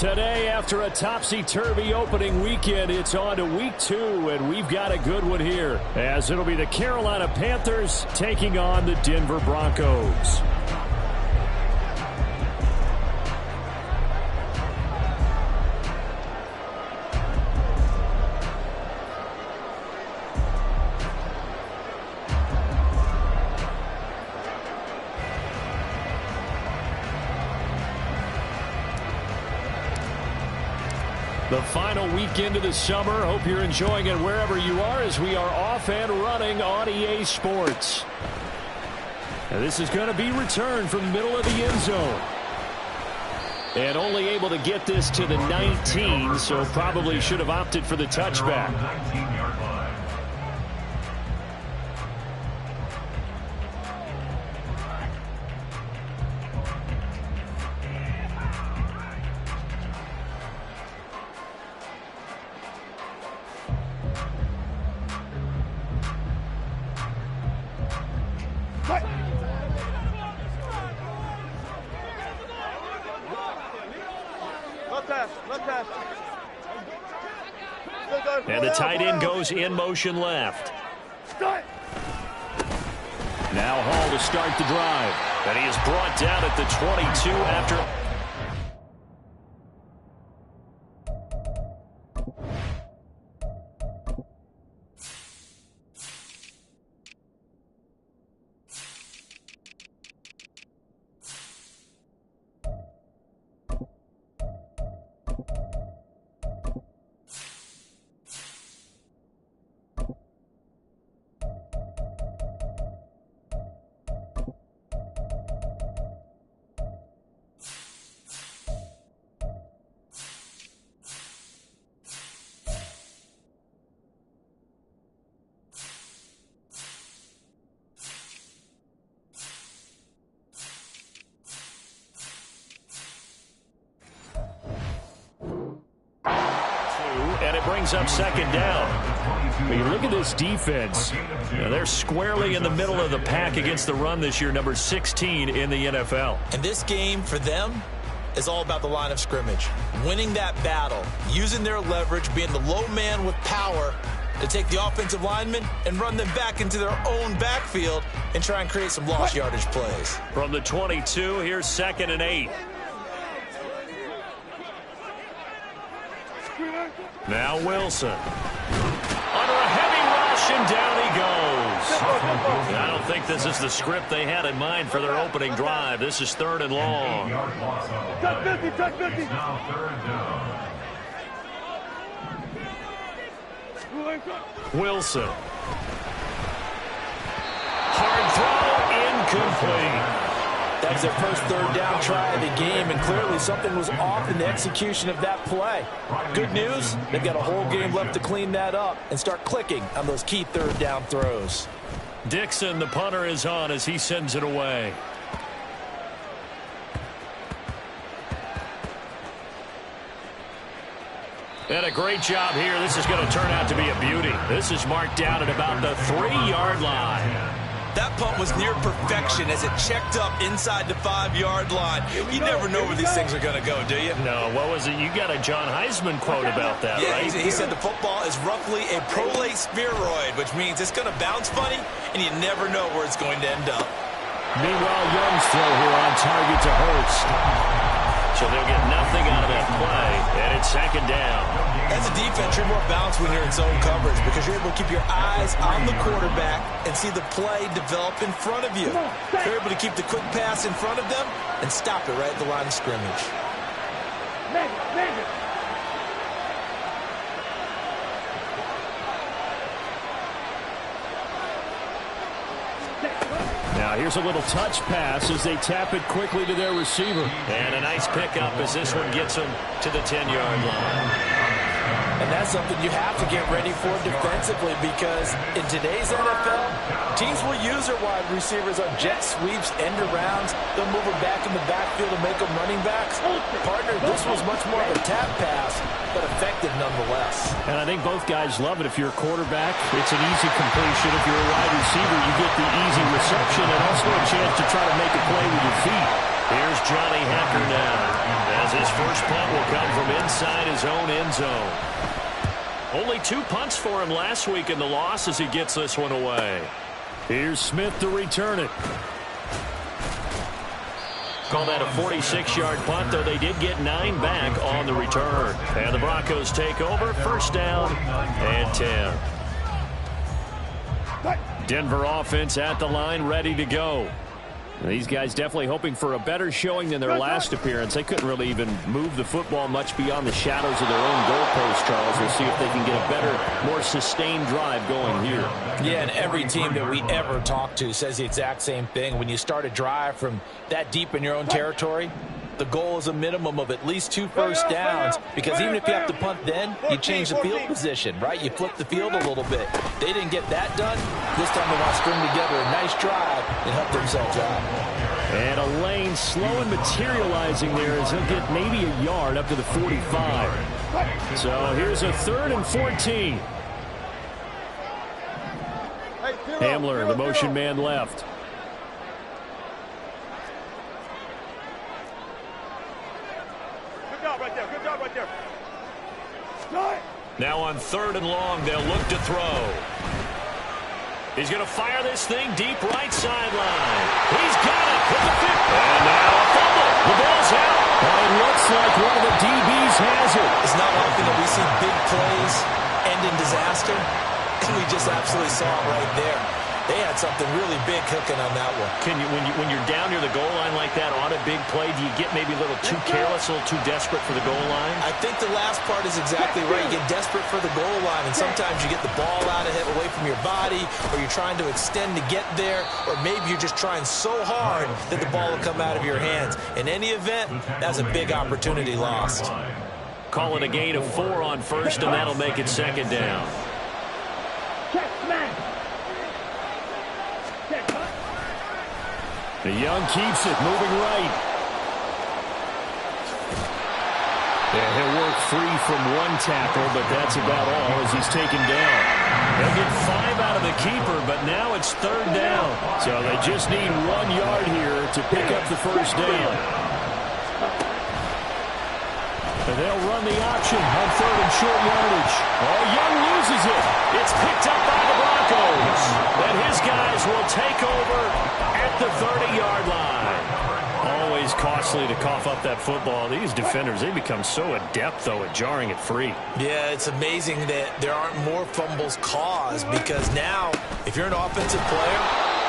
Today, after a topsy-turvy opening weekend, it's on to week 2, and we've got a good one here, as it'll be the Carolina Panthers taking on the Denver Broncos. The final weekend of the summer. Hope you're enjoying it wherever you are as we are off and running on EA Sports. Now this is going to be returned from the middle of the end zone. And only able to get this to the 19, so probably should have opted for the touchback. And the tight end goes in motion left. Now Hall to start the drive. And he is brought down at the 22 after... And it brings up second down. But you look at this defense. They're squarely in the middle of the pack against the run this year, number 16 in the NFL. And this game for them is all about the line of scrimmage. Winning that battle, using their leverage, being the low man with power to take the offensive linemen and run them back into their own backfield and try and create some lost yardage plays. From the 22, here's 2nd and 8. Now Wilson. Under a heavy rush, and down he goes. I don't think this is the script they had in mind for their opening drive. This is 3rd and long. Touch 50. Wilson. Hard throw, incomplete. That was their first 3rd down try of the game, and clearly something was off in the execution of that play. Good news, they've got a whole game left to clean that up and start clicking on those key 3rd down throws. Dixon, the punter, is on as he sends it away. And a great job here. This is going to turn out to be a beauty. This is marked down at about the 3-yard line. That punt was near perfection as it checked up inside the 5-yard line. You never know where these things are going to go, do you? No, what was it? You got a John Heisman quote about that, yeah, right? He said the football is roughly a prolate spheroid, which means it's going to bounce funny, and you never know where it's going to end up. Meanwhile, Young's throw here on target to Hurst. So they'll get nothing out of that play, and it's 2nd down. As a defense, you're more balanced when you're in zone coverage because you're able to keep your eyes on the quarterback and see the play develop in front of you. You're able to keep the quick pass in front of them and stop it right at the line of scrimmage. Now here's a little touch pass as they tap it quickly to their receiver. And a nice pickup as this one gets them to the 10-yard line. And that's something you have to get ready for defensively because in today's NFL, teams will use their wide receivers on jet sweeps, end arounds. They'll move them back in the backfield and make them running backs. Partner, this was much more of a tap pass, but effective nonetheless. And I think both guys love it. If you're a quarterback, it's an easy completion. If you're a wide receiver, you get the easy reception and also a chance to try to make a play with your feet. Here's Johnny Hacker now. As his first punt will come from inside his own end zone. Only 2 punts for him last week in the loss as he gets this one away. Here's Smith to return it. Call that a 46-yard punt, though they did get 9 back on the return. And the Broncos take over, first down and 10. Denver offense at the line, ready to go. These guys definitely hoping for a better showing than their last appearance. They couldn't really even move the football much beyond the shadows of their own goalpost, Charles. We'll see if they can get a better, more sustained drive going here. Yeah, and every team that we ever talk to says the exact same thing. When you start a drive from that deep in your own territory, the goal is a minimum of at least 2 first downs, because even if you have to punt then, you change the field position, right? You flip the field a little bit. They didn't get that done. This time they want to string together a nice drive and help themselves out. And a lane slow and materializing there as he'll get maybe a yard up to the 45. So here's a 3rd and 14. Hamler, the motion man left. Good job right there. Now on 3rd and long, they'll look to throw. He's going to fire this thing deep right sideline. He's got it with the 50. And now a fumble. The ball's out. It looks like one of the DBs has it. It's not often that we see big plays end in disaster. We just absolutely saw it right there. They had something really big cooking on that one. Can you, when you're down near the goal line like that on a big play, do you get maybe a little too careless, a little too desperate for the goal line? I think the last part is exactly right. You get desperate for the goal line, and sometimes you get the ball out of it, away from your body, or you're trying to extend to get there, or maybe you're just trying so hard that the ball will come out of your hands. In any event, that's a big opportunity lost. Call it a gain of 4 on first, and that'll make it 2nd down. The Young keeps it, moving right. Yeah, he'll work free from one tackle, but that's about all as he's taken down. They'll get 5 out of the keeper, but now it's 3rd down. So they just need 1 yard here to pick up the first down. And they'll run the option on 3rd and short yardage. Oh, Young loses it. It's picked up by the Broncos. And his guys will take over at the 30-yard line. Always costly to cough up that football. These defenders, they become so adept, though, at jarring it free. Yeah, it's amazing that there aren't more fumbles caused, because now, if you're an offensive player,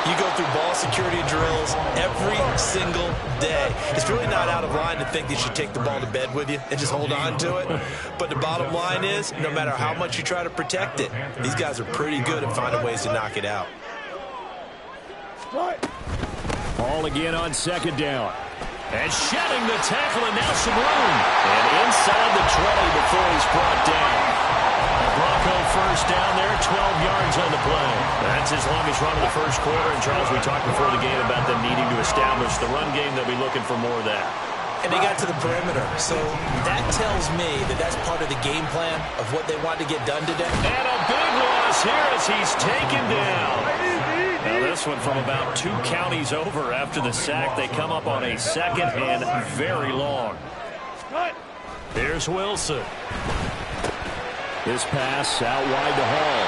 you go through ball security drills every single day. It's really not out of line to think that you should take the ball to bed with you and just hold on to it. But the bottom line is, no matter how much you try to protect it, these guys are pretty good at finding ways to knock it out. Ball again on 2nd down. And shedding the tackle, and now some room. And inside the 20 before he's brought down. A Bronco first down there, 12 yards on the play. That's his longest run of the first quarter. And, Charles, we talked before the game about them needing to establish the run game. They'll be looking for more of that. And they got to the perimeter. So that tells me that that's part of the game plan of what they want to get done today. And a big loss here as he's taken down. Now this one from about 2 counties over after the sack. They come up on a 2nd and very long. Here's Wilson. This pass out wide to Hall.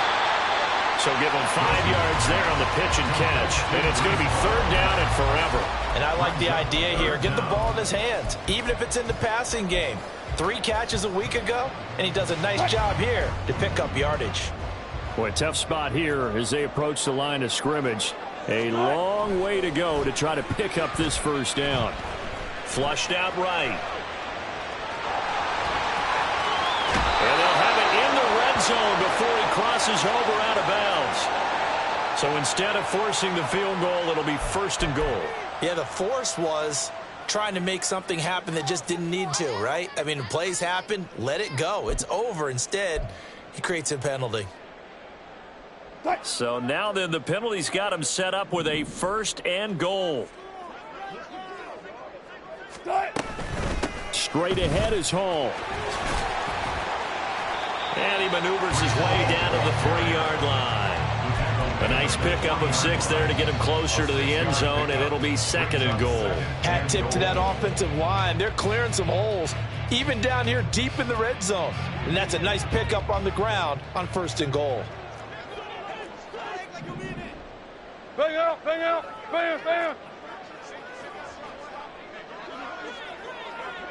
So give him 5 yards there on the pitch and catch. And it's going to be 3rd down and forever. And I like the idea here. Get the ball in his hands, even if it's in the passing game. 3 catches a week ago, and he does a nice job here to pick up yardage. Boy, tough spot here as they approach the line of scrimmage. A long way to go to try to pick up this first down. Flushed out right. And they'll have it in the red zone before he crosses over out of bounds. So instead of forcing the field goal, it'll be 1st and goal. Yeah, the force was trying to make something happen that just didn't need to, right? I mean, plays happen, let it go. It's over. Instead, he creates a penalty. So now then the penalty's got him set up with a 1st and goal. Straight ahead is Hall. And he maneuvers his way down to the 3-yard line. A nice pickup of 6 there to get him closer to the end zone, and it'll be 2nd and goal. Hat tip to that offensive line. They're clearing some holes, even down here deep in the red zone. And that's a nice pickup on the ground on 1st and goal. Bang out, bang out, bang, bang.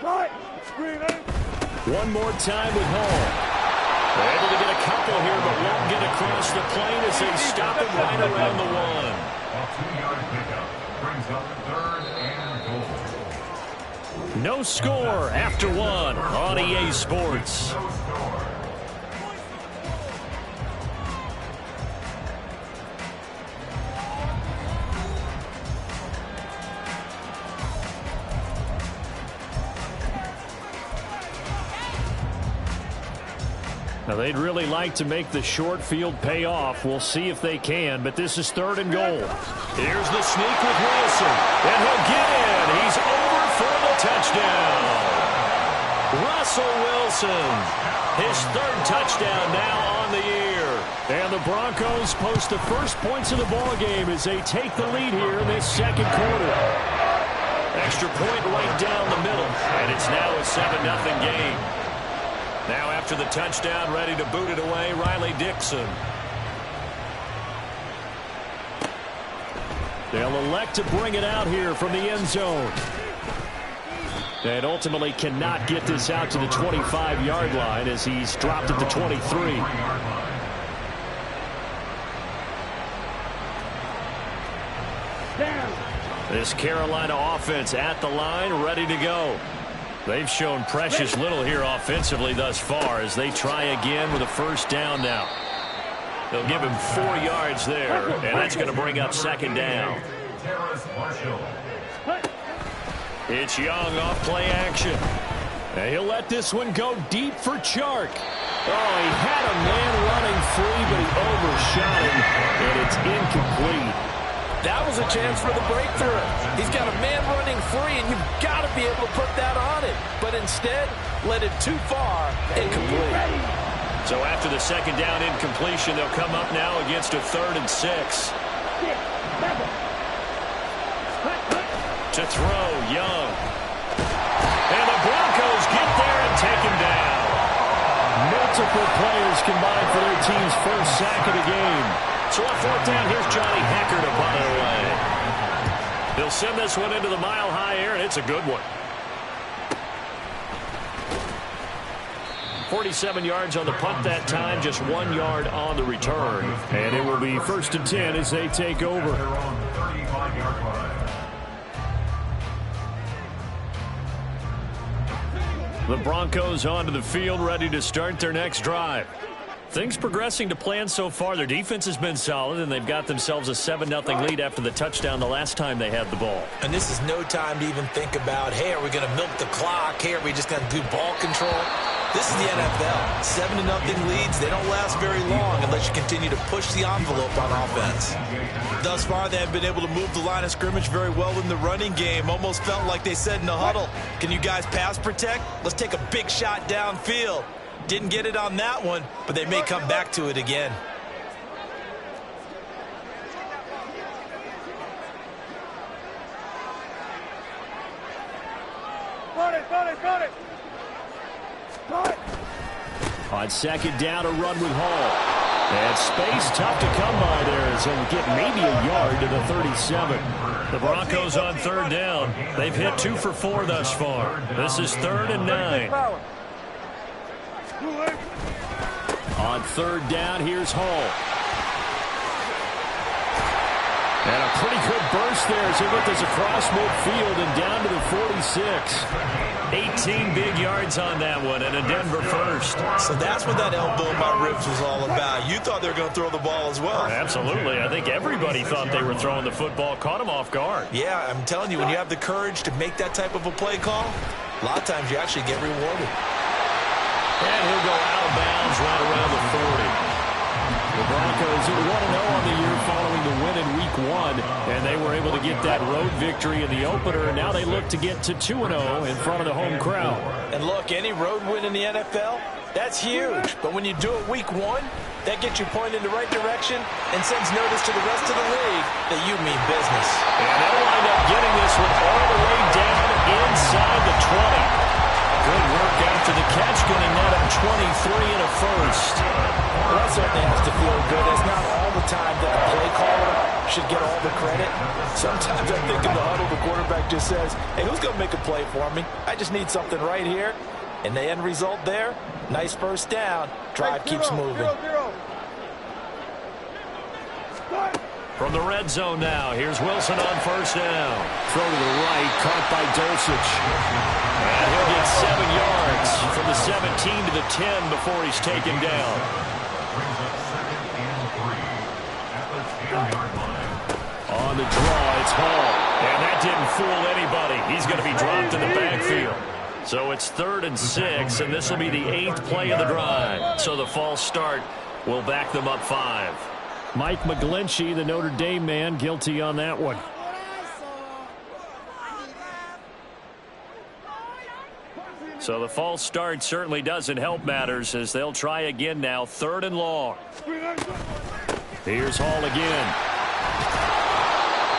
Right, screen in. One more time with Hall. They're able to get a couple here, but won't get across the plane as they stop it right around the 1. A 2-yard pickup brings up 3rd and goal. No score after 1 on EA Sports. Now, they'd really like to make the short field pay off. We'll see if they can, but this is 3rd and goal. Here's the sneak with Wilson, and he'll get in. He's over for the touchdown. Russell Wilson, his 3rd touchdown now on the year. And the Broncos post the first points of the ballgame as they take the lead here in this 2nd quarter. Extra point right down the middle, and it's now a 7-0 game. Now after the touchdown, ready to boot it away, Riley Dixon. They'll elect to bring it out here from the end zone. And ultimately cannot get this out to the 25-yard line as he's dropped at the 23. This Carolina offense at the line, ready to go. They've shown precious little here offensively thus far as they try again with a 1st down now. They'll give him 4 yards there, and that's going to bring up 2nd down. It's Young off play action. And he'll let this one go deep for Chark. Oh, he had a man running free, but he overshot him, and it's incomplete. That was a chance for the breakthrough. He's got a man running free, and you've got to be able to put that on it. But instead, led it too far, incomplete. So after the 2nd down incompletion, they'll come up now against a 3rd and 6. To throw, Young. And the Broncos get there and take him down. Multiple players combined for their team's 1st sack of the game. So on 4th down, here's Johnny Hekker to punt it away. They'll send this one into the mile-high air, and it's a good one. 47 yards on the punt that time, just 1 yard on the return. And it will be 1st and 10 as they take over. The Broncos onto the field, ready to start their next drive. Things progressing to plan so far. Their defense has been solid, and they've got themselves a 7-0 lead after the touchdown the last time they had the ball. And this is no time to even think about, hey, are we going to milk the clock? Hey, are we just going to do ball control? This is the NFL. 7-0 leads, they don't last very long unless you continue to push the envelope on offense. Thus far, they have been able to move the line of scrimmage very well in the running game. Almost felt like they said in the huddle, can you guys pass protect? Let's take a big shot downfield. Didn't get it on that one, but they may come back to it again. Got it. On 2nd down, a run with Hall. And space tough to come by there as they'll get maybe a yard to the 37. The Broncos on 3rd down. They've hit 2 for 4 thus far. This is 3rd and 9. On 3rd down, here's Hall. And a pretty good burst there as he get this across midfield and down to the 46. 18 big yards on that one and a Denver first. So that's what that elbow in my ribs was all about. You thought they were going to throw the ball as well. Absolutely. I think everybody thought they were throwing the football, caught him off guard. Yeah, I'm telling you, when you have the courage to make that type of a play call, a lot of times you actually get rewarded. And he'll go out of bounds right around the 40. The Broncos are 1-0 on the year following the win in Week 1, and they were able to get that road victory in the opener, and now they look to get to 2-0 in front of the home crowd. And look, any road win in the NFL, that's huge. But when you do it Week 1, That gets you pointed in the right direction and sends notice to the rest of the league that you mean business. And they'll wind up getting this one all the way down inside the 20. Good work after the catch, going to net him 23 and a first. Well, that certainly has to feel good. It's not all the time that the play caller should get all the credit. Sometimes I think in the huddle, the quarterback just says, hey, who's going to make a play for me? I just need something right here. And the end result there, nice first down. Drive keeps moving. From the red zone now, here's Wilson on first down. Throw to the right, caught by Dulcich. And he'll get 7 yards from the 17 to the 10 before he's taken down. On the draw, it's Hall. And that didn't fool anybody. He's going to be dropped in the backfield. So it's 3rd and 6, and this will be the 8th play of the drive. So the false start will back them up 5. Mike McGlinchey, the Notre Dame man, guilty on that one. So the false start certainly doesn't help matters as they'll try again now. 3rd and long. Here's Hall again.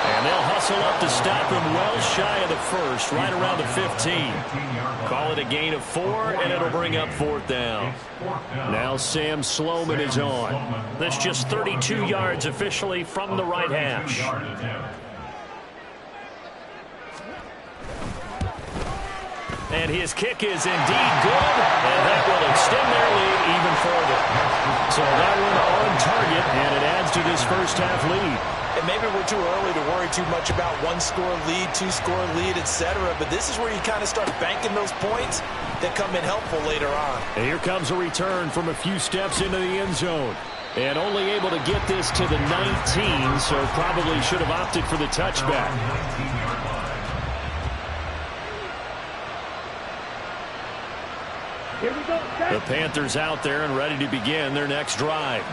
And they'll hustle up to stop him well shy of the first, right around the 15. Call it a gain of 4, and it'll bring up 4th down. Now Sam Sloman is on. That's just 32 yards officially from the right hash. And his kick is indeed good, and that will extend their lead even further. So that one on target, and it adds to this first half lead. And maybe we're too early to worry too much about 1-score lead, 2-score lead, etc. But this is where you kind of start banking those points that come in helpful later on. And here comes a return from a few steps into the end zone. And only able to get this to the 19, so probably should have opted for the touchback. The Panthers out there and ready to begin their next drive.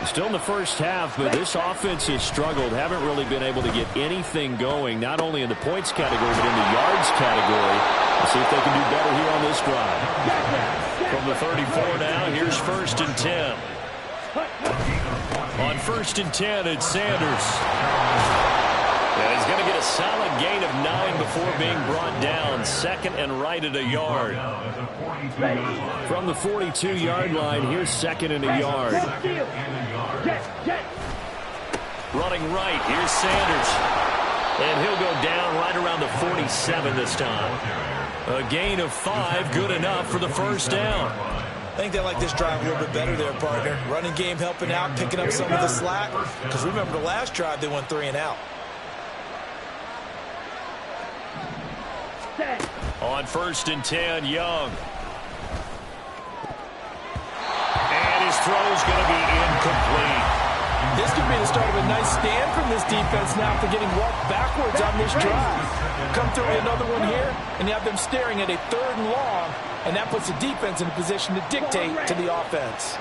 Still in the first half, but this offense has struggled. Haven't really been able to get anything going, not only in the points category, but in the yards category. Let's see if they can do better here on this drive. From the 34 now, here's 1st and 10. On 1st and 10, it's Sanders. And he's going to get a solid gain of 9 before being brought down. 2nd and right at a yard. From the 42-yard line, here's 2nd and a yard. Running right, here's Sanders. And he'll go down right around the 47 this time. A gain of 5, good enough for the first down. I think they like this drive a little bit better there, partner. Running game helping out, picking up some of the slack. Because remember the last drive, they went 3 and out. On 1st and 10, Young. And his throw's going to be incomplete. This could be the start of a nice stand from this defense now after getting walked backwards on this drive. Come through with another one here, and you have them staring at a 3rd and long, and that puts the defense in a position to dictate to the offense.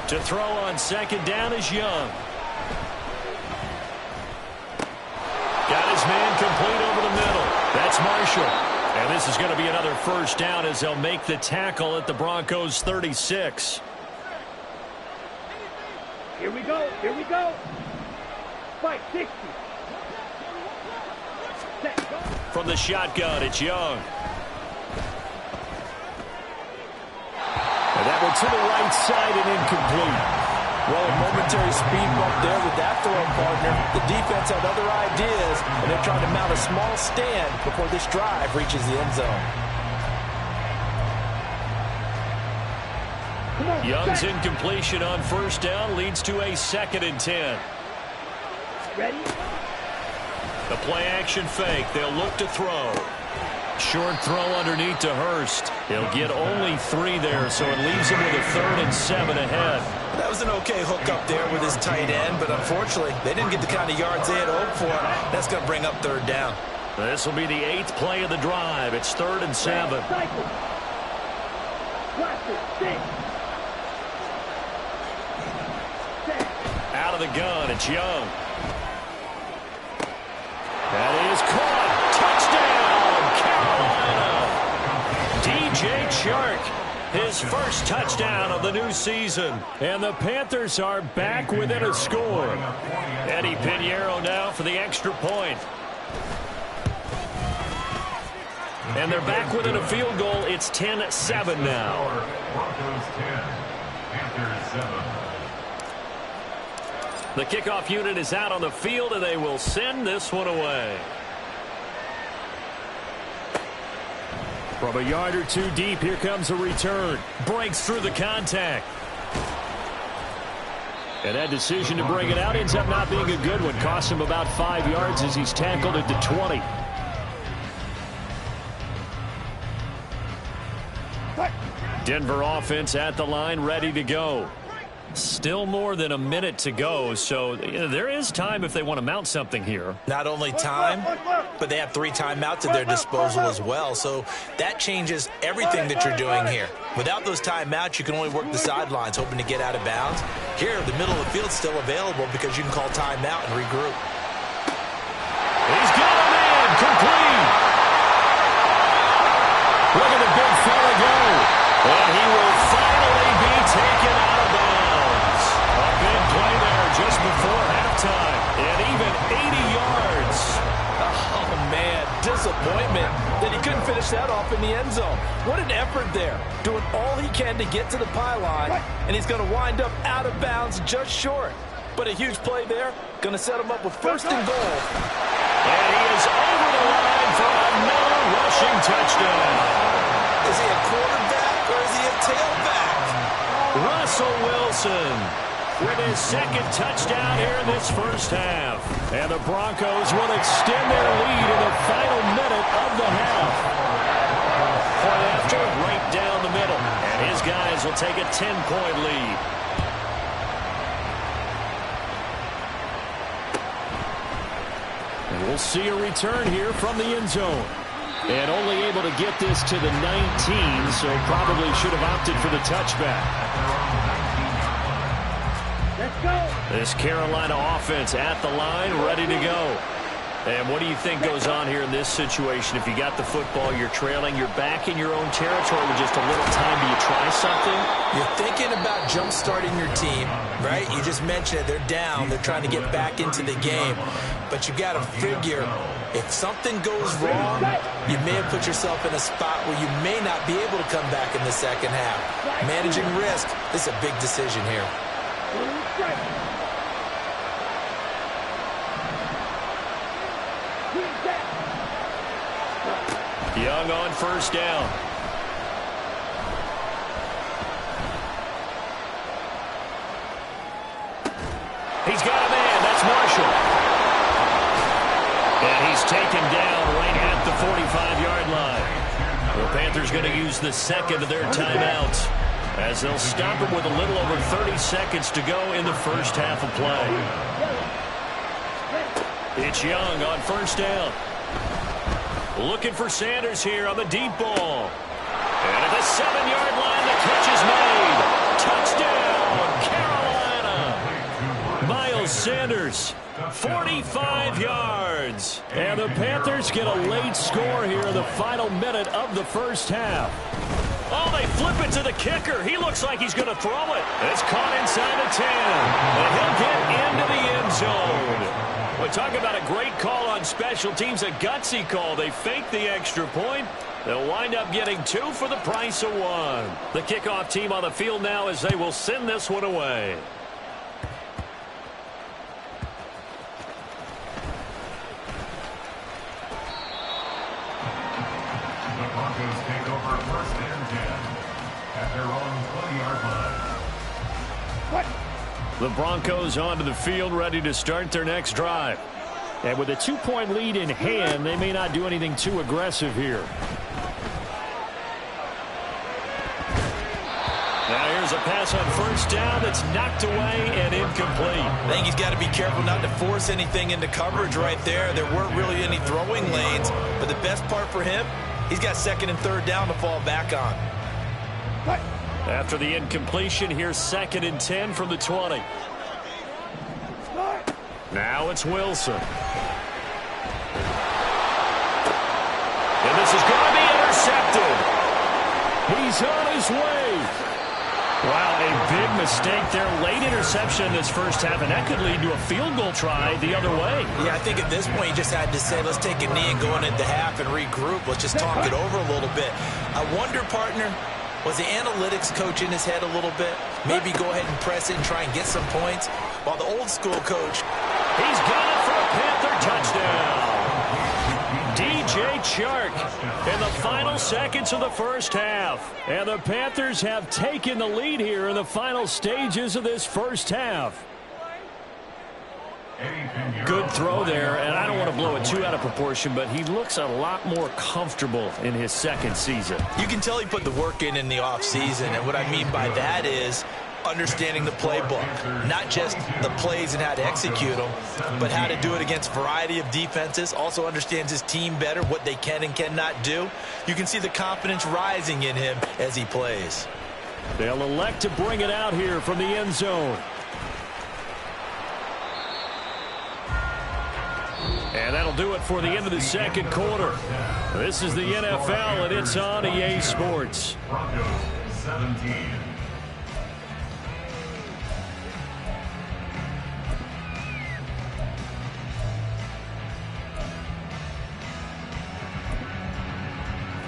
To throw on 2nd down is Young. Got his man complete over the middle. That's Marshall. And this is going to be another first down as they'll make the tackle at the Broncos' 36. Here we go. Here we go. Fight 60. From the shotgun, it's Young. And that one to the right side and incomplete. Well, a momentary speed bump there with that throw, partner. The defense had other ideas, and they're trying to mount a small stand before this drive reaches the end zone. Young's incompletion on 1st down leads to a 2nd and 10. Ready? The play action fake. They'll look to throw. Short throw underneath to Hurst. He'll get only 3 there, so it leaves him with a 3rd and 7 ahead. That was an okay hook up there with his tight end, but unfortunately, they didn't get the kind of yards they had hoped for. That's going to bring up 3rd down. This will be the 8th play of the drive. It's 3rd and 7. Out of the gun, it's Young. That is caught. Touchdown, Carolina. DJ Chark His first touchdown of the new season. And the Panthers are back within a score. Eddie Pinheiro now for the extra point. And they're back within a field goal. It's 10-7 now. Broncos 10, Panthers 7. The kickoff unit is out on the field, and they will send this one away. From a yard or two deep, here comes a return. Breaks through the contact. And that decision to bring it out ends up not being a good one. Costs him about 5 yards as he's tackled at the 20. Denver offense at the line, ready to go. Still more than a minute to go, so there is time if they want to mount something here. Not only time, but they have 3 timeouts at their disposal as well, so that changes everything that you're doing here. Without those timeouts, you can only work the sidelines, hoping to get out of bounds. Here, the middle of the field's still available because you can call timeout and regroup. He's got him in, complete. Look at the big fella go. And he will finally be taken out of bounds. A big play there just before halftime. And even 80 yards. Oh, man, disappointment that he couldn't finish that off in the end zone. What an effort there. Doing all he can to get to the pylon, and he's going to wind up out of bounds just short. But a huge play there. Going to set him up with first and goal. And he is over the line for another rushing touchdown. Is he a quarterback or is he a tailback? Russell Wilson with his second touchdown here in this first half. And the Broncos will extend their lead in the final minute of the half. Point after, right down the middle. And his guys will take a 10-point lead. And we'll see a return here from the end zone. And only able to get this to the 19, so probably should have opted for the touchback. Let's go. This Carolina offense at the line, ready to go. And what do you think goes on here in this situation? If you got the football, you're trailing, you're back in your own territory with just a little time. Do you try something? You're thinking about jump-starting your team, right? You just mentioned it. They're down. They're trying to get back into the game. But you got to figure, if something goes wrong, you may have put yourself in a spot where you may not be able to come back in the second half. Managing risk, this is a big decision here. Young on first down. He's got a man. That's Marshall. And he's taken down right at the 45-yard line. The Panthers going to use the second of their timeouts as they'll stop him with a little over 30 seconds to go in the first half of play. It's Young on first down. Looking for Sanders here on the deep ball. And at the 7-yard line, the catch is made. Touchdown, Carolina. Miles Sanders, 45 yards. And the Panthers get a late score here in the final minute of the first half. Oh, they flip it to the kicker. He looks like he's going to throw it. It's caught inside the 10. And he'll get into the end zone. We're talking about a great call on special teams, a gutsy call. They fake the extra point. They'll wind up getting 2 for the price of 1. The kickoff team on the field now as they will send this one away. The Broncos take over first and 10 at their own 20-yard line. The Broncos onto the field, ready to start their next drive. And with a 2-point lead in hand, they may not do anything too aggressive here. Now here's a pass on first down that's knocked away and incomplete. I think he's got to be careful not to force anything into coverage right there. There weren't really any throwing lanes, but the best part for him, he's got second and third down to fall back on. After the incompletion, here's 2nd and 10 from the 20. Now it's Wilson. And this is going to be intercepted. He's on his way. Wow, a big mistake there. Late interception in this first half, and that could lead to a field goal try the other way. Yeah, I think at this point you just had to say, let's take a knee and go into the half and regroup. Let's just talk it over a little bit. I wonder, partner, was the analytics coach in his head a little bit? Maybe go ahead and press it and try and get some points? While the old school coach, he's got it for a Panther touchdown. DJ Chark in the final seconds of the first half. And the Panthers have taken the lead here in the final stages of this first half. Good throw there, and I don't want to blow it too out of proportion, but he looks a lot more comfortable in his second season. you can tell he put the work in the offseason, and what I mean by that is understanding the playbook, not just the plays and how to execute them, but how to do it against a variety of defenses. Also understands his team better, what they can and cannot do. You can see the confidence rising in him as he plays. They'll elect to bring it out here from the end zone. And that'll do it for the end of the second quarter. This is the NFL, and it's on EA Sports. Broncos 17.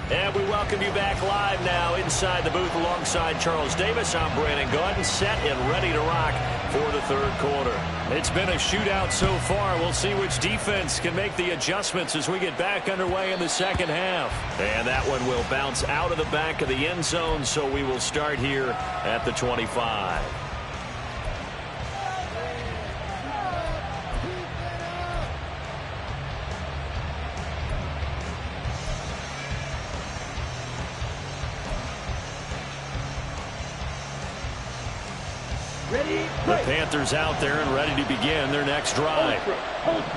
And we welcome you back live now inside the booth alongside Charles Davis. I'm Brandon Gaudin, set and ready to rock for the third quarter. It's been a shootout so far. We'll see which defense can make the adjustments as we get back underway in the second half. And that one will bounce out of the back of the end zone, so we will start here at the 25. The Panthers out there and ready to begin their next drive.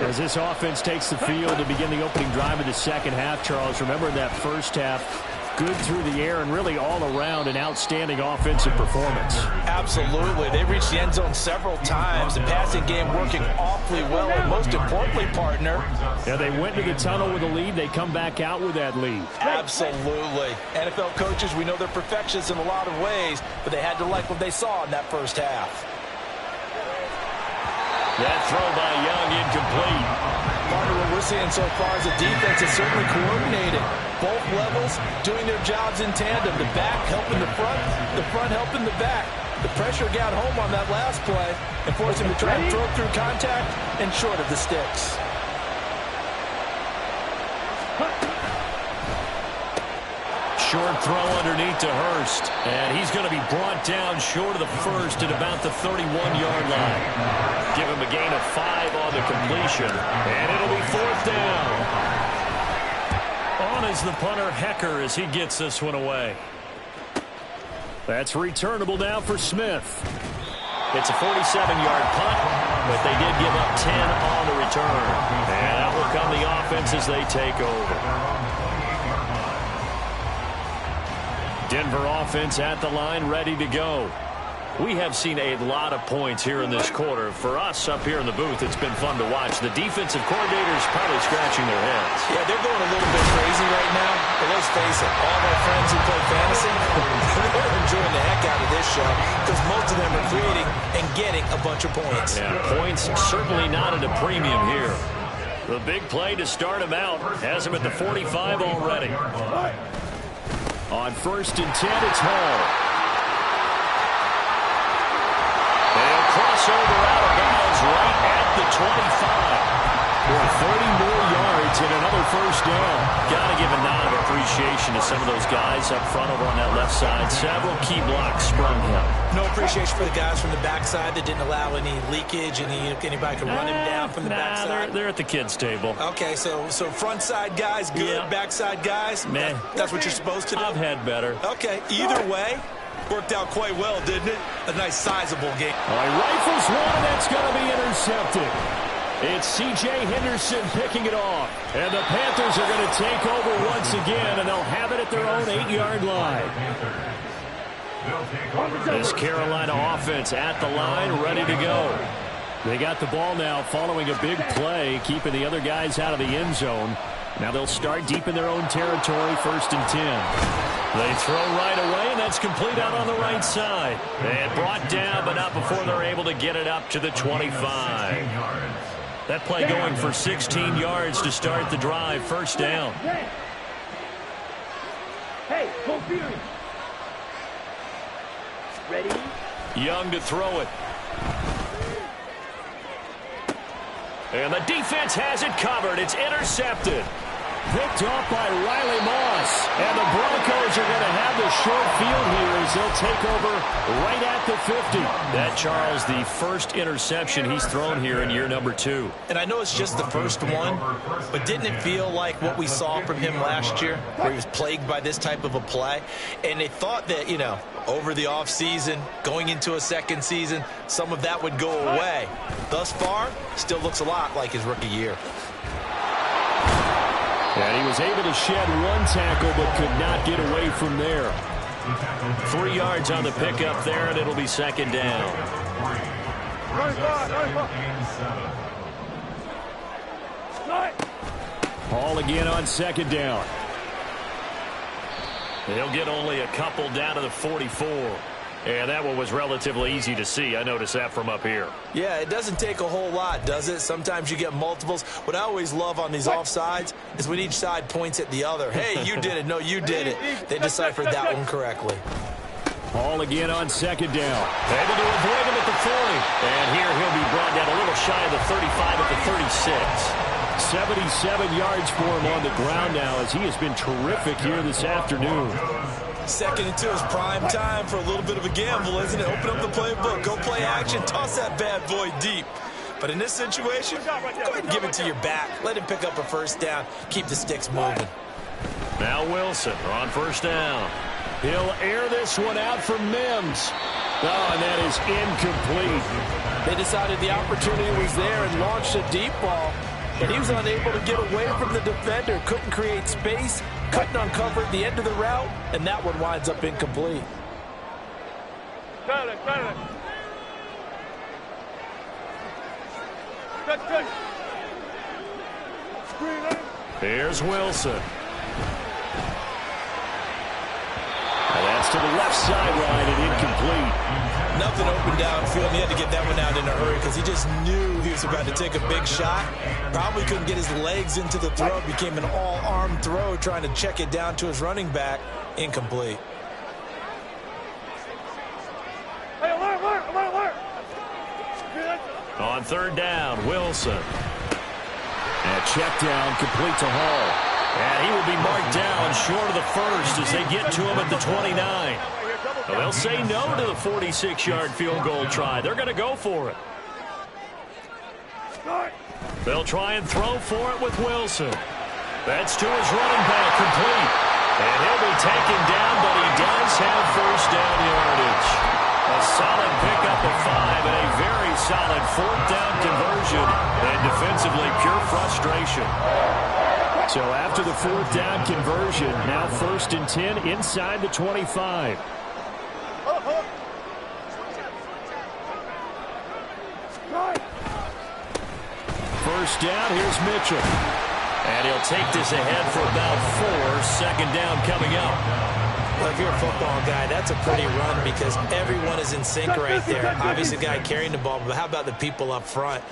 As this offense takes the field to begin the opening drive of the second half, Charles, remember that first half, good through the air and really all around an outstanding offensive performance. Absolutely. They reached the end zone several times. The passing game working awfully well, and most importantly, partner. Yeah, they went to the tunnel with a lead. They come back out with that lead. Absolutely. NFL coaches, we know they're perfectionists in a lot of ways, but they had to like what they saw in that first half. That throw by Young incomplete. Partner, what we're seeing so far is the defense is certainly coordinated. Both levels doing their jobs in tandem. The back helping the front helping the back. The pressure got home on that last play and forced him to try and throw through contact and short of the sticks. Short throw underneath to Hurst. And he's going to be brought down short of the first at about the 31-yard line. Give him a gain of 5 on the completion. And it'll be fourth down. On is the punter, Hecker, as he gets this one away. That's returnable now for Smith. It's a 47-yard punt, but they did give up 10 on the return. And out will come the offense as they take over. Denver offense at the line, ready to go. We have seen a lot of points here in this quarter. For us up here in the booth, it's been fun to watch. The defensive coordinators probably scratching their heads. Yeah, they're going a little bit crazy right now. But let's face it, all of our friends who play fantasy, they're enjoying the heck out of this show because most of them are creating and getting a bunch of points. Yeah, points certainly not at a premium here. The big play to start him out has him at the 45 already. On 1st and 10, it's Hall. They'll cross over out of bounds right at the 25. For 30 more yards and another first down. Got to give a nod of appreciation to some of those guys up front over on that left side. Several key blocks sprung him. No appreciation for the guys from the backside that didn't allow any leakage, anybody could run him down from the backside. They're at the kids' table. Okay, so front side guys, good. Yeah. Backside guys, man, that's what you're supposed to do. I've had better. Okay, either way, worked out quite well, didn't it? A nice sizable game. All right, rifles one, that's going to be intercepted. It's C.J. Henderson picking it off. And the Panthers are going to take over once again, and they'll have it at their own 8-yard line. This Carolina offense at the line, ready to go. They got the ball now following a big play, keeping the other guys out of the end zone. Now they'll start deep in their own territory, 1st and 10. They throw right away, and that's complete out on the right side. And brought down, but not before they're able to get it up to the 25. That play going for 16 yards to start the drive, 1st down. Hey, go Fury. Ready? Young to throw it. And the defense has it covered. It's intercepted. Picked off by Riley Moss. And the Broncos are going to have the short field here as they'll take over right at the 50. That, Charles, the first interception he's thrown here in year number 2. And I know it's just the first one, but didn't it feel like what we saw from him last year, where he was plagued by this type of a play? And they thought that, you know, over the offseason, going into a second season, some of that would go away. Thus far, still looks a lot like his rookie year. And he was able to shed one tackle but could not get away from there. 3 yards on the pickup there, and it'll be 2nd down. Hall again on 2nd down. He'll get only a couple down to the 44. And that one was relatively easy to see. I noticed that from up here. Yeah, it doesn't take a whole lot, does it? Sometimes you get multiples. What I always love on these offsides is when each side points at the other. Hey, you did it. No, you did it. They deciphered that one correctly. Hall again on 2nd down. Able to avoid him at the 40. And here he'll be brought down a little shy of the 35 at the 36. 77 yards for him on the ground now as he has been terrific here this afternoon. 2nd and 2 is prime time for a little bit of a gamble, isn't it? Open up the playbook, go play action, toss that bad boy deep. But in this situation, go ahead and give it to your back. Let him pick up a 1st down. Keep the sticks moving. Now Wilson on 1st down. He'll air this one out for Mims. Oh, and that is incomplete. They decided the opportunity was there and launched a deep ball. And he was unable to get away from the defender. Couldn't create space. Couldn't uncover the end of the route. And that one winds up incomplete. Got it. Good. Here's Wilson. And that's to the left sideline and incomplete. Nothing open downfield, and he had to get that one out in a hurry because he just knew he was about to take a big shot. Probably couldn't get his legs into the throw. Became an all-arm throw trying to check it down to his running back. Incomplete. Hey, alert. On 3rd down, Wilson. And a check down complete to Hall. And he will be marked down short of the 1st as they get to him at the 29. Well, they'll say no to the 46-yard field goal try. They're going to go for it. They'll try and throw for it with Wilson. That's to his running back, complete. And he'll be taken down, but he does have 1st down yardage. A solid pickup of 5 and a very solid 4th down conversion. And defensively, pure frustration. So after the 4th down conversion, now 1st and 10 inside the 25. First down, here's Mitchell. And he'll take this ahead for about 4. 2nd down coming up. Well, if you're a football guy, that's a pretty run because everyone is in sync right there. Obviously, the guy carrying the ball, but how about the people up front?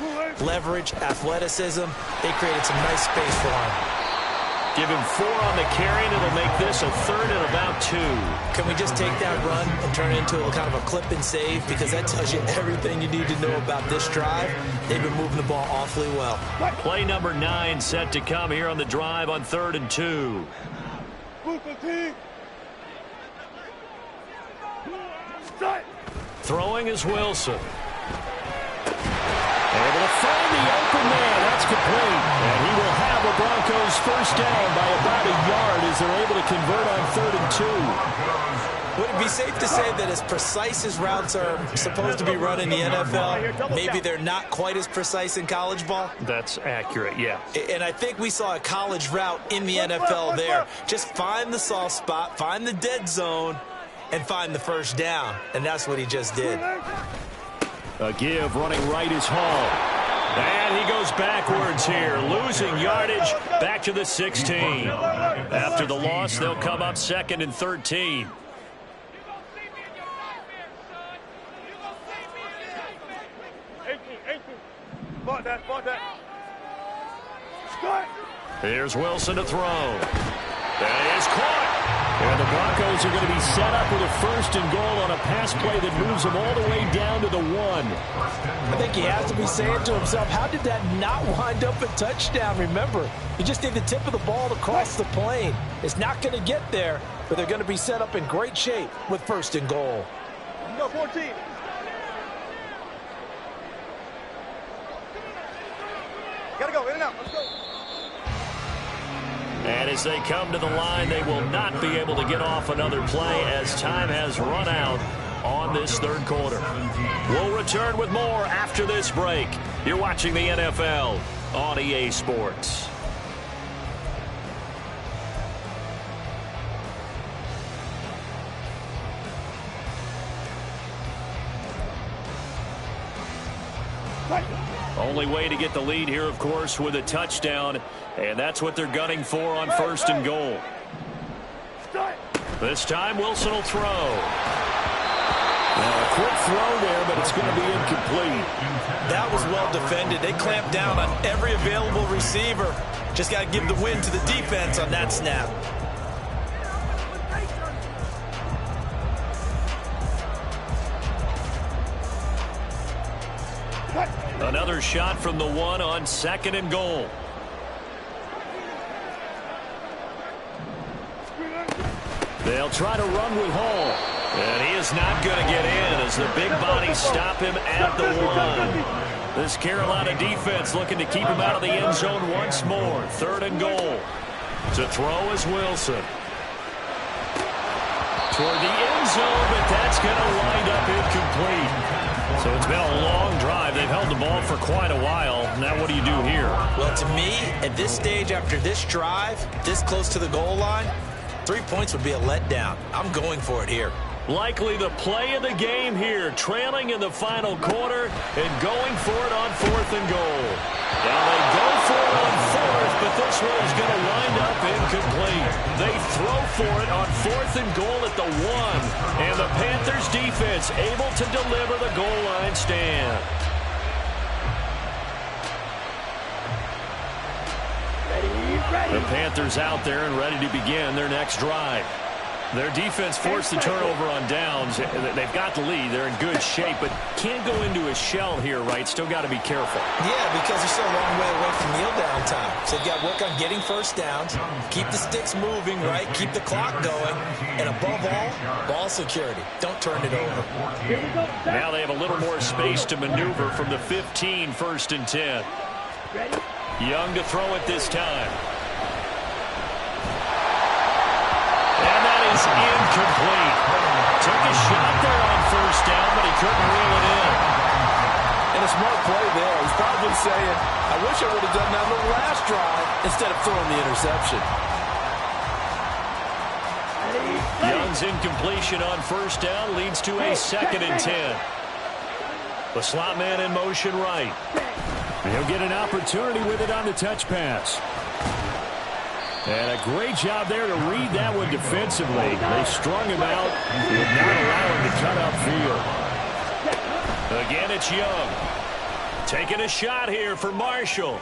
Leverage, athleticism, they created some nice space for him. Give him 4 on the carry, and it'll make this a 3rd and about 2. Can we just take that run and turn it into a kind of a clip and save? Because that tells you everything you need to know about this drive. They've been moving the ball awfully well. Play number 9 set to come here on the drive on 3rd and 2. Throwing is Wilson. Able to find the open man. That's complete. And he will have the Broncos 1st down by about a yard as they're able to convert on 3rd and 2. Would it be safe to say that as precise as routes are supposed to be run in the NFL, maybe they're not quite as precise in college ball? That's accurate, yeah. And I think we saw a college route in the NFL there. Just find the soft spot, find the dead zone, and find the 1st down. And that's what he just did. A give running right is Hall. And he goes backwards here, losing yardage back to the 16. After the loss, they'll come up 2nd and 13. Here's Wilson to throw. That is caught. And the Broncos are going to be set up with a 1st and goal on a pass play that moves them all the way down to the 1. I think he has to be saying to himself, how did that not wind up a touchdown? Remember, you just need the tip of the ball to cross the plane. It's not going to get there, but they're going to be set up in great shape with 1st and goal. Go 14. Gotta go, in and out. Let's go. And as they come to the line, they will not be able to get off another play as time has run out on this 3rd quarter. We'll return with more after this break. You're watching the NFL on EA Sports. Only way to get the lead here, of course, with a touchdown, and that's what they're gunning for on 1st and goal. This time, Wilson will throw. Now, a quick throw there, but it's going to be incomplete. That was well defended. They clamped down on every available receiver. Just got to give the win to the defense on that snap. Another shot from the 1 on 2nd and goal. They'll try to run with Hall. And he is not going to get in as the big bodies stop him at the 1. This Carolina defense looking to keep him out of the end zone once more. 3rd and goal. To throw is Wilson. Toward the end zone, but that's going to wind up incomplete. So it's been a long drive. They've held the ball for quite a while. Now what do you do here? Well, to me, at this stage after this drive, this close to the goal line, 3 points would be a letdown. I'm going for it here. Likely the play of the game here, trailing in the final quarter and going for it on 4th and goal. Now they go for it on 4th, but this one is going to wind up incomplete. They throw for it on 4th and goal at the 1, and the Panthers defense able to deliver the goal line stand. The Panthers out there and ready to begin their next drive. Their defense forced the turnover on downs. They've got the lead. They're in good shape, but can't go into a shell here, right? Still got to be careful. Yeah, because they're still a long way away from kneel down time. So they've got to work on getting 1st downs, keep the sticks moving, right? Keep the clock going. And above all, ball security. Don't turn it over. Now they have a little more space to maneuver from the 15, 1st and 10. Young to throw it this time. And that is incomplete. Took a shot there on 1st down, but he couldn't reel it in. And a smart play there. He's probably saying, I wish I would have done that on the last drive instead of throwing the interception. Young's incompletion on 1st down leads to a 2nd and 10. The slot man in motion right. He'll get an opportunity with it on the touch pass. And a great job there to read that one defensively. They strung him out, would not allow him to cut upfield. Again, it's Young. Taking a shot here for Marshall.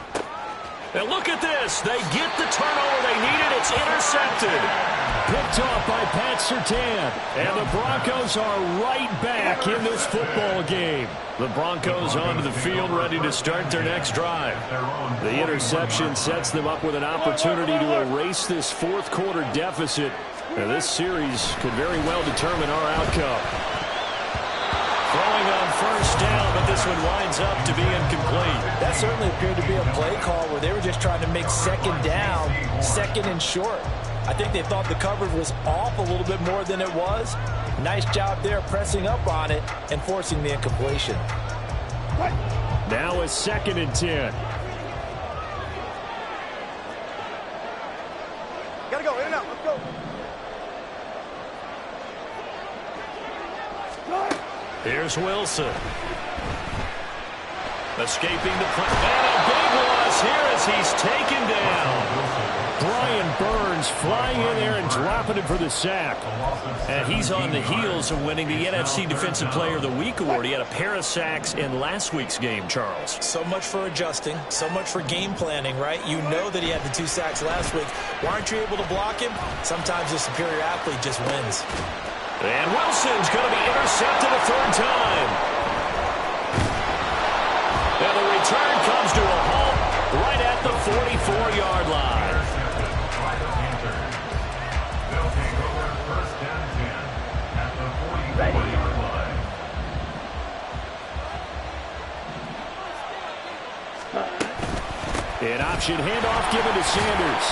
And look at this. They get the turnover they needed. It's intercepted. Picked off by Pat Surtain. And the Broncos are right back in this football game. The Broncos onto the field ready to start their next drive. The interception sets them up with an opportunity to erase this 4th quarter deficit. And this series could very well determine our outcome. Throwing on 1st down, but this one winds up to be incomplete. That certainly appeared to be a play call where they were just trying to make 2nd down, 2nd and short. I think they thought the coverage was off a little bit more than it was. Nice job there pressing up on it and forcing the incompletion. Now it's 2nd and 10. Gotta go, in and out, let's go. Here's Wilson. Escaping the play. And a big loss here as he's taken down. Brian Burns flying in there and dropping him for the sack. And he's on the heels of winning the NFC Defensive Player of the Week award. He had a pair of sacks in last week's game, Charles. So much for adjusting, so much for game planning, right? You know that he had the 2 sacks last week. Why aren't you able to block him? Sometimes the superior athlete just wins. And Wilson's going to be intercepted a third time. And the return comes to a halt right at the 44-yard line. They'll take over first and 10 at the 44-yard line. An option handoff given to Sanders.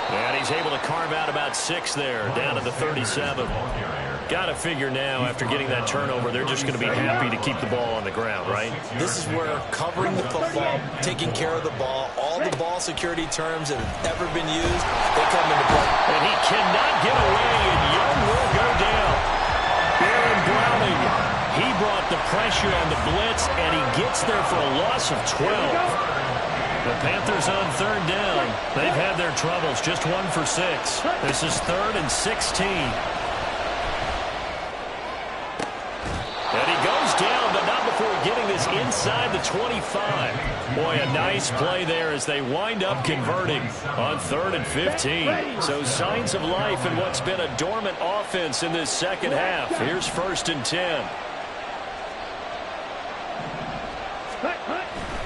And he's able to carve out about 6 there, down to the 37. Got to figure now, after getting that turnover, they're just going to be happy to keep the ball on the ground, right? This is where covering the football, taking care of the ball, all the ball security terms that have ever been used, they come into play. And he cannot get away, and Young will go down. Baron Browning, he brought the pressure on the blitz, and he gets there for a loss of 12. The Panthers on third down. They've had their troubles, just 1 for 6. This is 3rd and 16. And he goes down, but not before getting this inside the 25. Boy, a nice play there as they wind up converting on 3rd and 15. So signs of life in what's been a dormant offense in this second half. Here's 1st and 10.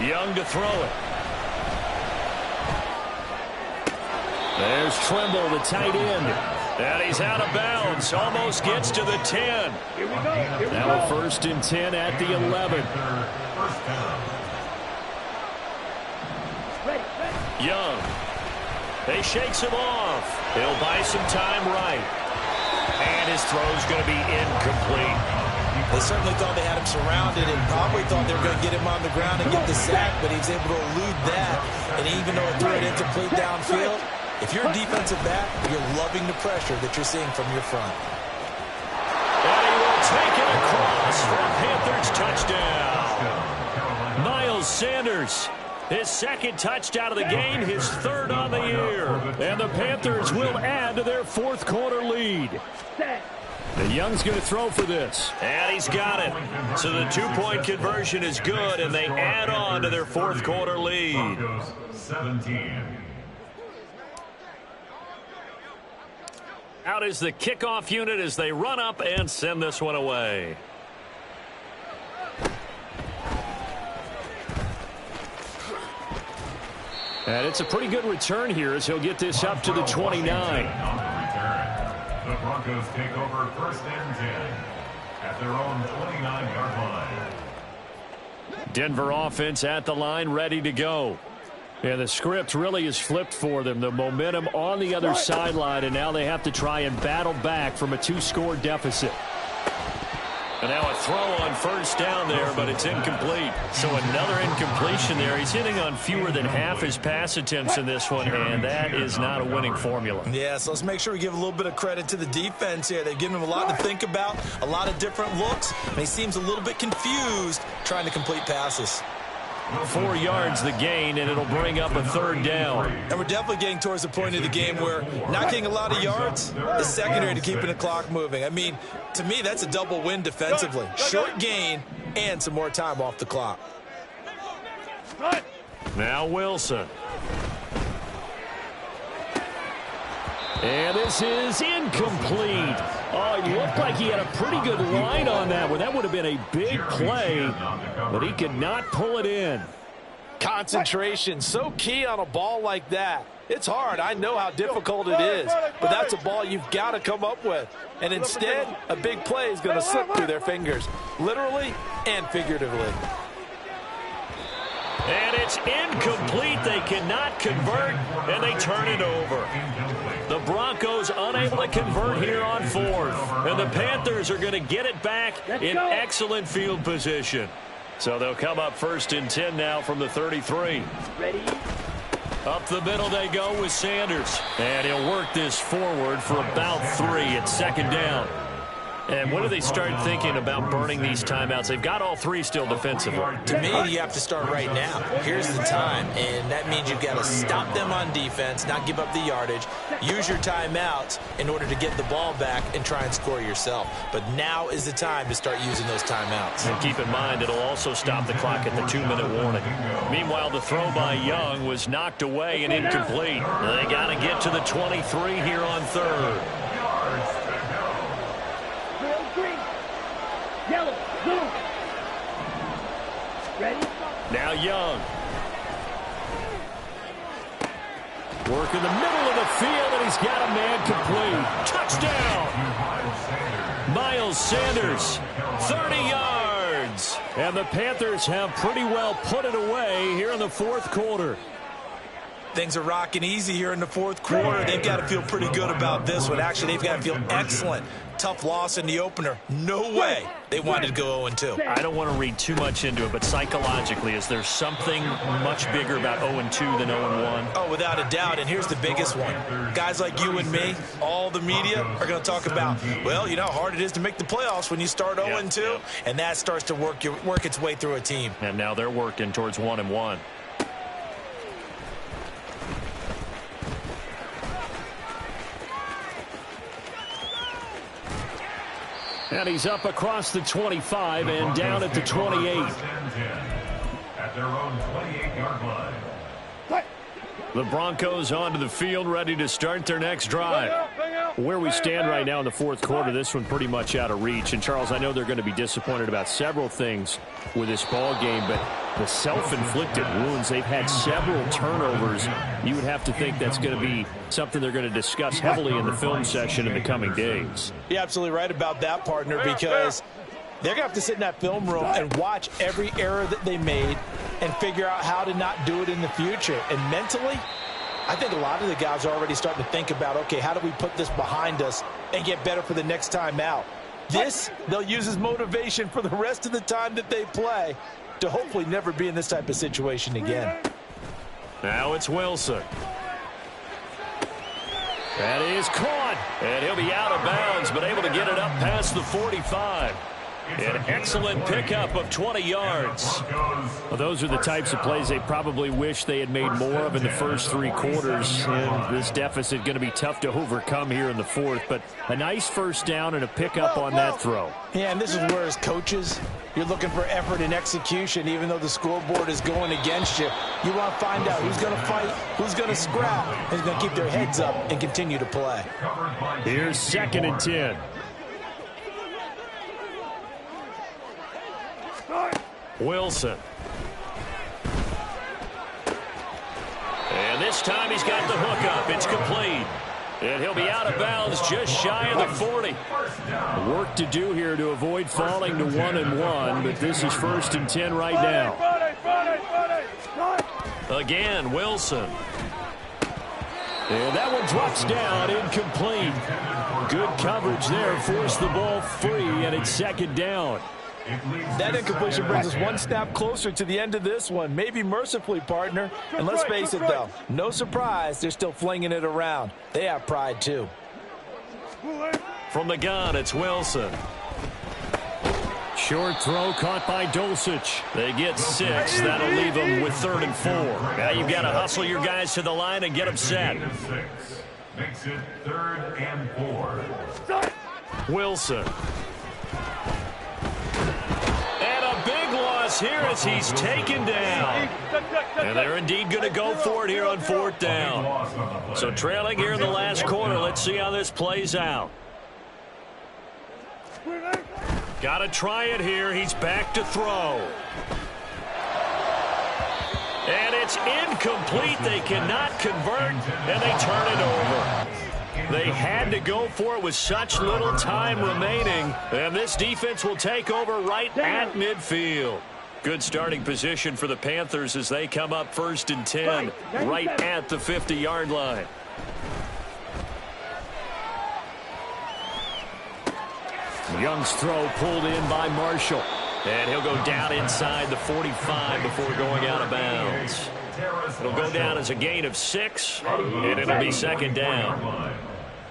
Young to throw it. There's Trimble, the tight end. And he's out of bounds. Almost gets to the 10. Here we go. Now 1st and 10 at the 11. Young. They shakes him off. He'll buy some time right. And his throw's going to be incomplete. They certainly thought they had him surrounded and probably thought they were going to get him on the ground and get the sack, but he was able to elude that. And even though it threw it incomplete downfield, if you're a defensive back, you're loving the pressure that you're seeing from your front. And he will take it across for a Panthers touchdown. Miles Sanders, his 2nd touchdown of the game, his 3rd on the year. And the Panthers will add to their 4th quarter lead. The Young's going to throw for this. And he's got it. So the 2-point conversion is good, and they add on to their 4th quarter lead. 17. Out is the kickoff unit as they run up and send this one away. And it's a pretty good return here as he'll get this up to the 29. The Broncos take over 1st and 10 at their own 29-yard line. Denver offense at the line, ready to go. And the script really is flipped for them. The momentum on the other sideline, and now they have to try and battle back from a 2-score deficit. And now a throw on 1st down there, but it's incomplete. So another incompletion there. He's hitting on fewer than half his pass attempts in this one, and that is not a winning formula. Yeah, so let's make sure we give a little bit of credit to the defense here. They've given him a lot to think about, a lot of different looks, and he seems a little bit confused trying to complete passes. 4 yards the gain, and it'll bring up a 3rd down. And we're definitely getting towards the point of the game where not getting a lot of yards is secondary to keeping the clock moving. I mean, to me, that's a double win defensively. Short gain and some more time off the clock. Now Wilson. And this is incomplete. Oh, he looked like he had a pretty good line on that one. That would have been a big play, but he could not pull it in. Concentration, so key on a ball like that. It's hard. I know how difficult it is, but that's a ball you've got to come up with. And instead, a big play is going to slip through their fingers, literally and figuratively. And it's incomplete. They cannot convert, and they turn it over. The Broncos unable to convert here on 4th. And the Panthers are going to get it back in excellent field position. So they'll come up 1st and 10 now from the 33. Ready? Up the middle they go with Sanders. And he'll work this forward for about 3 at 2nd down. And when do they start thinking about burning these timeouts? They've got all three still defensively. To me, you have to start right now. Here's the time, and that means you've got to stop them on defense, not give up the yardage, use your timeouts in order to get the ball back and try and score yourself. But now is the time to start using those timeouts. And keep in mind, it'll also stop the clock at the 2-minute warning. Meanwhile, the throw by Young was knocked away and incomplete. They got to get to the 23 here on third. Yellow, blue. Ready? Now Young. Work in the middle of the field, and he's got a man complete. Touchdown! Miles Sanders, 30 yards. And the Panthers have pretty well put it away here in the fourth quarter. Things are rocking easy here in the fourth quarter. They've got to feel pretty good about this one. Actually, they've got to feel excellent. Tough loss in the opener. No way they wanted to go 0-2. I don't want to read too much into it, but psychologically, is there something much bigger about 0-2 than 0-1? Oh, without a doubt, and here's the biggest one. Guys like you and me, all the media are going to talk about, well, you know how hard it is to make the playoffs when you start 0-2, and that starts to work its way through a team. And now they're working towards 1-1. And he's up across the 25 and down at the 28. At their own 28-yard line. The Broncos onto the field, ready to start their next drive. Where we stand right now in the fourth quarter, this one pretty much out of reach. And, Charles, I know they're going to be disappointed about several things with this ball game, but the self-inflicted wounds, they've had several turnovers. You would have to think that's going to be something they're going to discuss heavily in the film session in the coming days. You're absolutely right about that, partner, because they're going to have to sit in that film room and watch every error that they made and figure out how to not do it in the future. And mentally, I think a lot of the guys are already starting to think about, okay, how do we put this behind us and get better for the next time out? This, they'll use as motivation for the rest of the time that they play to hopefully never be in this type of situation again. Now it's Wilson. That is caught, and he'll be out of bounds, but able to get it up past the 45. An excellent pickup of 20 yards. Well, those are the types of plays they probably wish they had made more of in the first three quarters. And this deficit going to be tough to overcome here in the fourth. But a nice first down and a pickup on that throw. Yeah, and this is where as coaches, you're looking for effort and execution. Even though the scoreboard is going against you, you want to find out who's going to fight, who's going to scrap, who's going to keep their heads up and continue to play. Here's 2nd and 10. Wilson. And this time he's got the hook up. It's complete. And he'll be out of bounds just shy of the 40. Work to do here to avoid falling to 1-1, but this is 1st and 10 right now. Again, Wilson. And that one drops down, incomplete. Good coverage there, forced the ball free, and it's 2nd down. That incompletion brings us one step closer to the end of this one. Maybe mercifully, partner. And let's face it, though, no surprise, they're still flinging it around. They have pride, too. From the gun, it's Wilson. Short throw caught by Dulcich. They get 6. That'll leave them with 3rd and 4. Now you've got to hustle your guys to the line and get them set. Makes it 3rd and 4. Wilson. Here as he's taken down. And they're indeed going to go for it here on 4th down. So trailing here in the last quarter. Let's see how this plays out. Got to try it here. He's back to throw. And it's incomplete. They cannot convert, and they turn it over. They had to go for it with such little time remaining. And this defense will take over right at midfield. Good starting position for the Panthers as they come up 1st and 10 right at the 50-yard line. Young's throw pulled in by Marshall. And he'll go down inside the 45 before going out of bounds. It'll go down as a gain of 6, and it'll be 2nd down.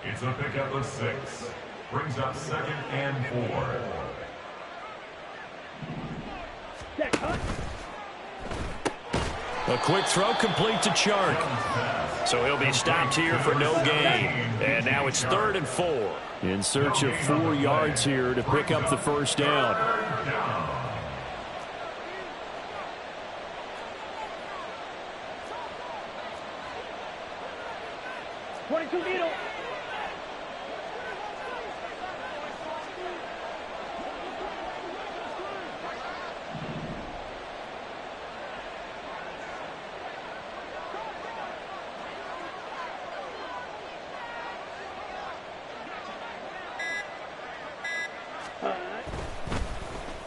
It's a pickup of 6. Brings up 2nd and 4. A quick throw complete to Chark. So he'll be stopped here for no gain. And now it's 3rd and 4. In search of 4 yards here to pick up the first down. 22 needle.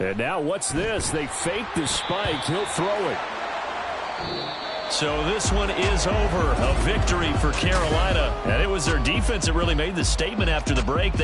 And now what's this? They fake the spike. He'll throw it. So this one is over. A victory for Carolina. And it was their defense that really made the statement after the break. They